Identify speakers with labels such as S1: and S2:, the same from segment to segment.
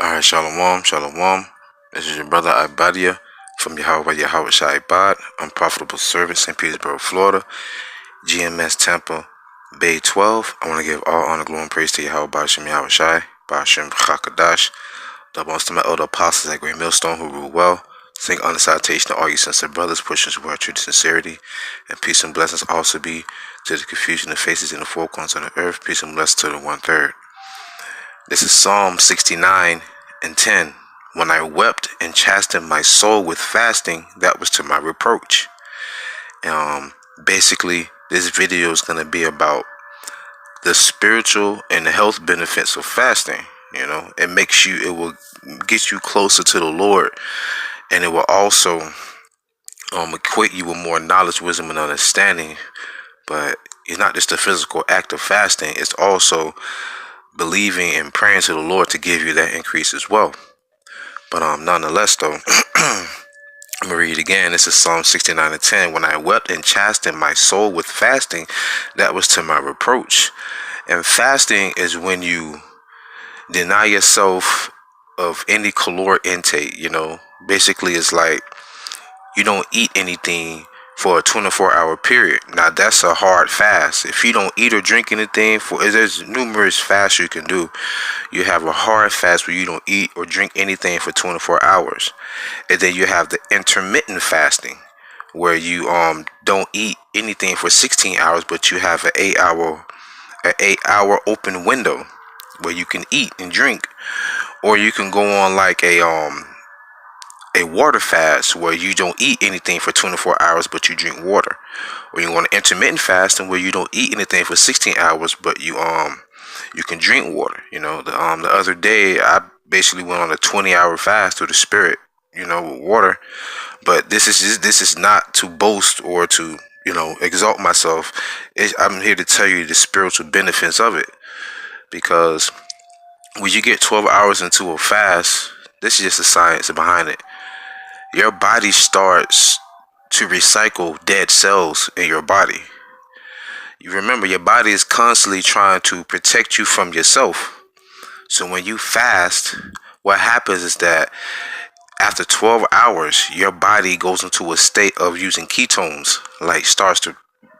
S1: Alright, Shalom, Shalom. This is your brother Ibadia from Yahweh Shai Ibad, Unprofitable Servant, St. Petersburg, Florida, GMS Tampa Bay 12. I want to give all honor, glory, and praise to Yahweh Bashim Yahweh Shai, Bashim Chakadash, the most of my elder apostles at Great Millstone who rule well. Sing honor salutation to all you sincere brothers, pushing toward true sincerity, and peace and blessings also be to the confusion of faces in the four corners of the earth. Peace and blessings to the 1/3. This is Psalm 69:10. When I wept and chastened my soul with fasting, that was to my reproach. Basically, this video is going to be about the spiritual and the health benefits of fasting. It will get you closer to the Lord, and it will also equate you with more knowledge, wisdom, and understanding. But it's not just a physical act of fasting, it's also believing and praying to the Lord to give you that increase as well. But nonetheless though, I'm gonna read again. This is Psalm 69:10. When I wept and chastened my soul with fasting, that was to my reproach. And fasting is when you deny yourself of any caloric intake. Basically it's like you don't eat anything for a 24-hour period. Now that's a hard fast. If you don't eat or drink anything there's numerous fasts you can do. You have a hard fast where you don't eat or drink anything for 24 hours. And then you have the intermittent fasting where you don't eat anything for 16 hours, but you have an 8-hour open window where you can eat and drink. Or you can go on like a water fast where you don't eat anything for 24 hours but you drink water. Or you want an intermittent fasting where you don't eat anything for 16 hours but you can drink water. The other day I basically went on a 20-hour fast through the spirit, with water. But this is not to boast or to exalt myself. I'm here to tell you the spiritual benefits of it, because when you get 12 hours into a fast, this is just the science behind it. Your body starts to recycle dead cells in your body. You remember, your body is constantly trying to protect you from yourself. So when you fast, what happens is that after 12 hours, your body goes into a state of using ketones, like starts to,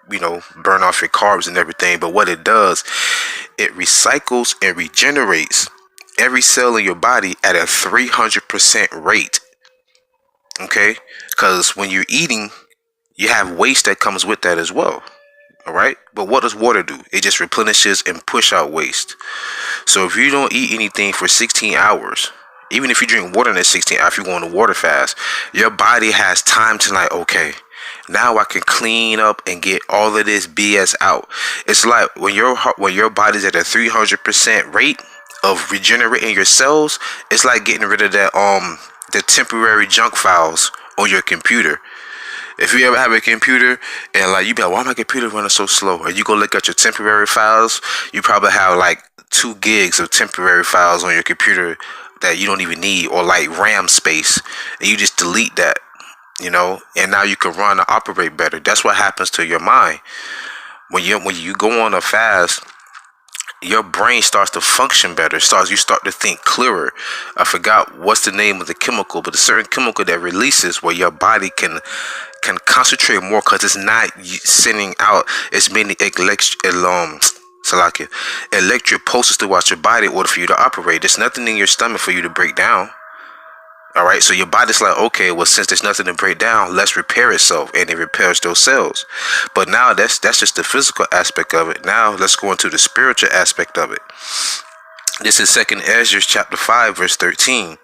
S1: burn off your carbs and everything. But what it does, it recycles and regenerates every cell in your body at a 300% rate. Okay, because when you're eating, you have waste that comes with that as well. All right, but what does water do? It just replenishes and push out waste. So if you don't eat anything for 16 hours, even if you drink water in that 16 hours, if you go on a water fast, your body has time to like, okay, now I can clean up and get all of this BS out. It's like when your body's at a 300% rate of regenerating your cells, it's like getting rid of that the temporary junk files on your computer. If you ever have a computer and like you be like, why my computer running so slow? And you go look at your temporary files, you probably have like 2 gigs of temporary files on your computer that you don't even need, or like RAM space, and you just delete that, and now you can run and operate better. That's what happens to your mind when you go on a fast. Your brain starts to function better. You start to think clearer. I forgot what's the name of the chemical, but a certain chemical that releases where your body can concentrate more, because it's not sending out as many electric pulses throughout your body in order for you to operate. There's nothing in your stomach for you to break down. All right, so your body's like, okay, well, since there's nothing to break down, let's repair itself, and it repairs those cells. But now that's just the physical aspect of it. Now let's go into the spiritual aspect of it. This is 2nd Ezra chapter 5 verse 13.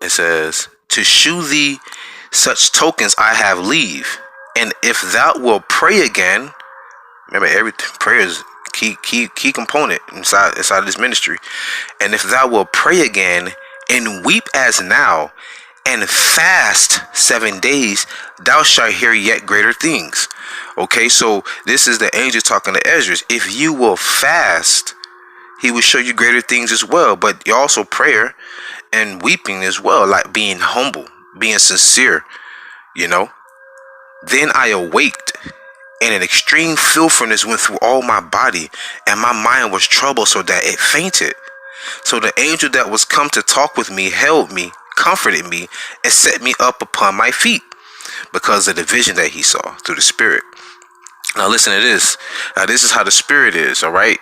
S1: It says, to shew thee such tokens I have leave, and if thou wilt pray again. Remember, every prayer is key component inside this ministry. And if thou wilt pray again and weep as now, and fast 7 days, thou shalt hear yet greater things. Okay, so this is the angel talking to Ezra. If you will fast, he will show you greater things as well. But also prayer and weeping as well, like being humble, being sincere. Then I awaked, and an extreme filthiness went through all my body, and my mind was troubled so that it fainted. So the angel that was come to talk with me held me, comforted me, and set me up upon my feet because of the vision that he saw through the spirit. Now listen to this. Now this is how the spirit is, all right?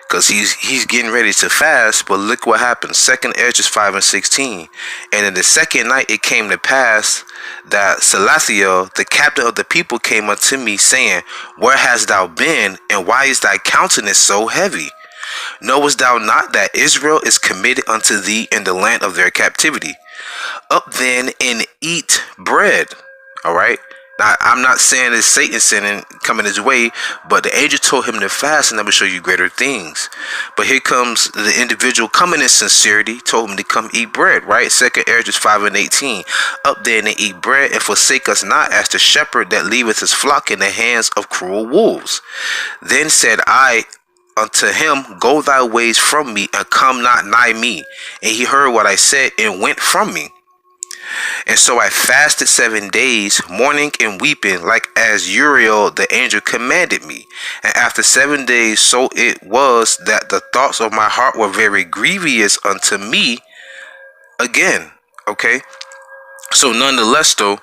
S1: Because he's getting ready to fast, but look what happens. 2nd Esdras 5:16. And in the second night it came to pass that Salathiel, the captain of the people, came unto me, saying, Where hast thou been, and why is thy countenance so heavy? Knowest thou not that Israel is committed unto thee in the land of their captivity? Up then and eat bread. All right. Now, I'm not saying it's Satan sinning coming his way, but the angel told him to fast and I will show you greater things. But here comes the individual coming in sincerity, told him to come eat bread, right? 2nd Esdras 5:18. Up then and eat bread, and forsake us not as the shepherd that leaveth his flock in the hands of cruel wolves. Then said I unto him, Go thy ways from me, and come not nigh me. And he heard what I said, and went from me. And so I fasted 7 days, mourning and weeping, like as Uriel the angel commanded me. And after 7 days, so it was that the thoughts of my heart were very grievous unto me again. Okay. So nonetheless, though,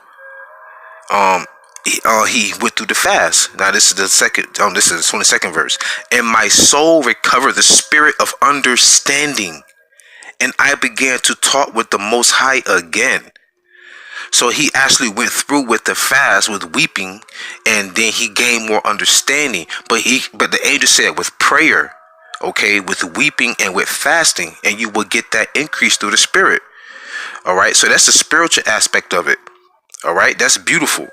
S1: he went through the fast. Now this is the second. This is the 22nd verse. And my soul recovered the spirit of understanding, and I began to talk with the Most High again. So he actually went through with the fast, with weeping, and then he gained more understanding. But the angel said with prayer, okay, with weeping and with fasting, and you will get that increase through the spirit. All right. So that's the spiritual aspect of it. All right. That's beautiful.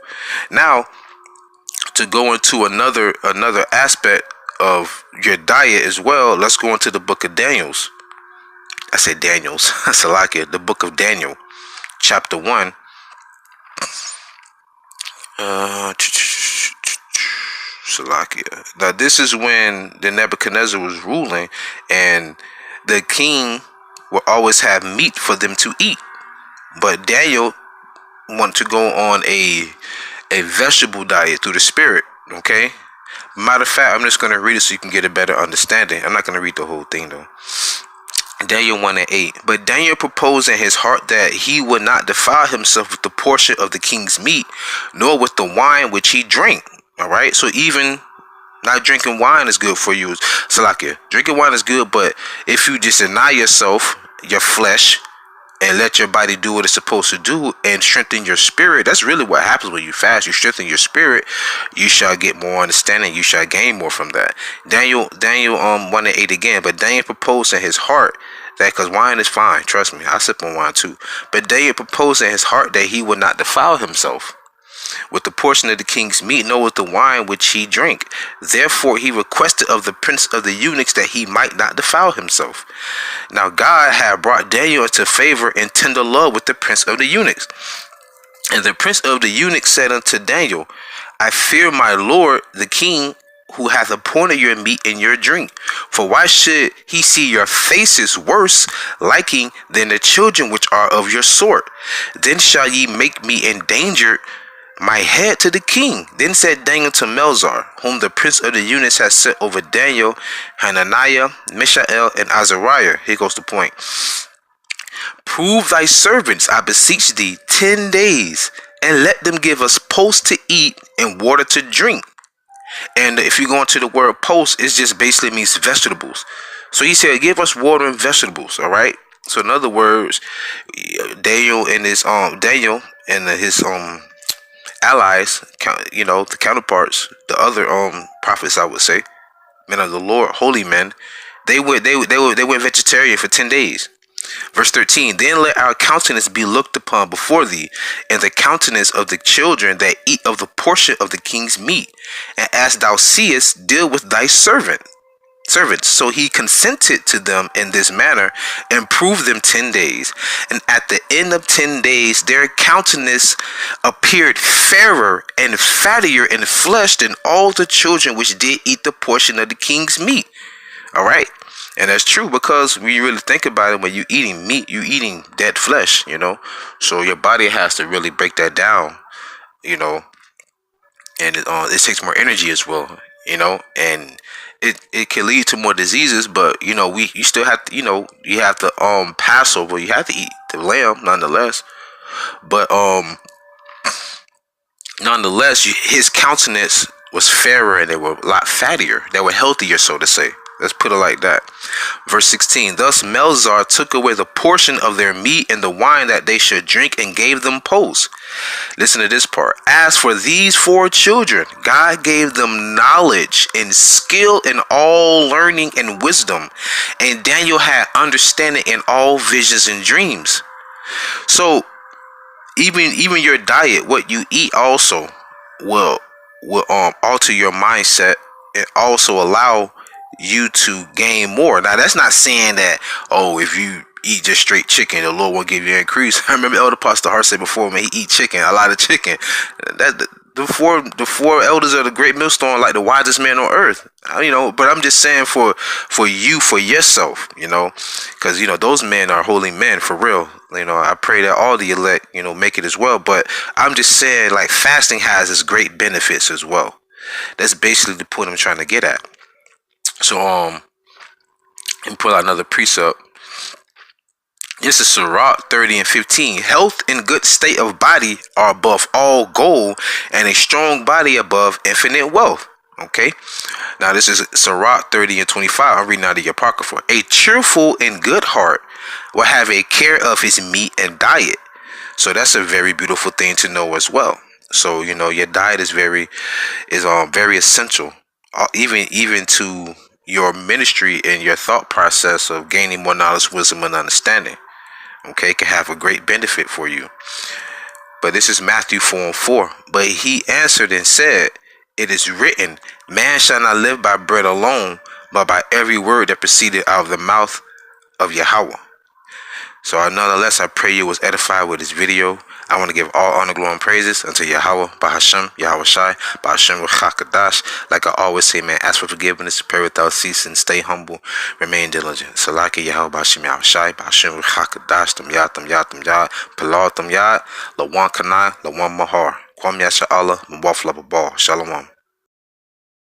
S1: Now, to go into another aspect of your diet as well, let's go into the book of Daniels. I said Daniels. Salakia, the book of Daniel, chapter 1. Salakia. Now this is when the Nebuchadnezzar was ruling, and the king will always have meat for them to eat. But Daniel wanted to go on a vegetable diet through the spirit. Okay. Matter of fact, I'm just going to read it so you can get a better understanding. I'm not going to read the whole thing though. Daniel 1:8. But Daniel proposed in his heart that he would not defile himself with the portion of the king's meat, nor with the wine which he drank. All right. So even not drinking wine is good for you. Salakia. Drinking wine is good, but if you just deny yourself, your flesh, and let your body do what it's supposed to do and strengthen your spirit, that's really what happens when you fast. You strengthen your spirit, you shall get more understanding, you shall gain more from that. Daniel 1:8 again. But Daniel proposed in his heart that, because wine is fine, trust me, I sip on wine too. But Daniel proposed in his heart that he would not defile himself with the portion of the king's meat, nor with the wine which he drank. Therefore he requested of the prince of the eunuchs that he might not defile himself. Now God had brought Daniel into favor and tender love with the prince of the eunuchs. And the prince of the eunuchs said unto Daniel, I fear my lord the king, who hath appointed your meat and your drink. For why should he see your faces worse liking than the children which are of your sort? Then shall ye make me endangered my head to the king. Then said Daniel to Melzar, whom the prince of the eunuchs had set over Daniel, Hananiah, Mishael, and Azariah. Here goes the point. Prove thy servants, I beseech thee, 10 days, and let them give us post to eat and water to drink. And if you go into the word post, it just basically means vegetables. So he said, give us water and vegetables. All right. So in other words, Daniel and his allies, the counterparts, the other prophets, I would say, men of the Lord, holy men, they went vegetarian for 10 days. Verse 13. Then let our countenance be looked upon before thee, and the countenance of the children that eat of the portion of the king's meat, and as thou seest, deal with thy servants. So he consented to them in this manner, and proved them 10 days. And at the end of 10 days, their countenance appeared fairer and fattier in flesh than all the children which did eat the portion of the king's meat. All right. And that's true, because when you really think about it, when you're eating meat, you're eating dead flesh, So your body has to really break that down, and it takes more energy as well, and it can lead to more diseases, but you know, you still have to, you know, you have to Passover, you have to eat the lamb nonetheless. But nonetheless, his countenance was fairer and they were a lot fattier. They were healthier, so to say. Let's put it like that. Verse 16. Thus Melzar took away the portion of their meat and the wine that they should drink and gave them posts. Listen to this part. As for these 4 children, God gave them knowledge and skill in all learning and wisdom. And Daniel had understanding in all visions and dreams. So even your diet, what you eat also will alter your mindset and also allow you to gain more. Now that's not saying that, oh, if you eat just straight chicken, the Lord won't give you an increase. I remember Elder Pastor Hart said before, man, he eat chicken, a lot of chicken. That the four elders of the great millstone, like the wisest man on earth, you know. But I'm just saying for you, for yourself, you know, because you know those men are holy men for real. You know, I pray that all the elect, you know, make it as well. But I'm just saying, like, fasting has its great benefits as well. That's basically the point I'm trying to get at. So and pull out another precept. This is Sirach 30 and 15. Health and good state of body are above all gold, and a strong body above infinite wealth. Okay. Now this is Sirach 30 and 25. I'm reading out of the Apocrypha. A cheerful and good heart will have a care of his meat and diet. So that's a very beautiful thing to know as well. So you know your diet is very essential, even to your ministry and your thought process of gaining more knowledge, wisdom, and understanding. Okay, it can have a great benefit for you. But this is Matthew 4 and 4. But he answered and said, it is written, man shall not live by bread alone, but by every word that proceeded out of the mouth of Yahweh. So nonetheless, I pray you was edified with this video. I want to give all honor, glory, and praises unto Yahweh, Bahashem, Yahweh Shai, Bahashem Ruchakadash. Like I always say, man, ask for forgiveness, pray without ceasing, stay humble, remain diligent. Salaki Yahweh, Bahashem, Yahweh Shai, Bahashem Ruchakadash, Tam Yad, Pilar Tam Yad, Lawan Kanai, Lawan Mahar, Kwam Yasha Allah, Mwaf Lababal, Shalom.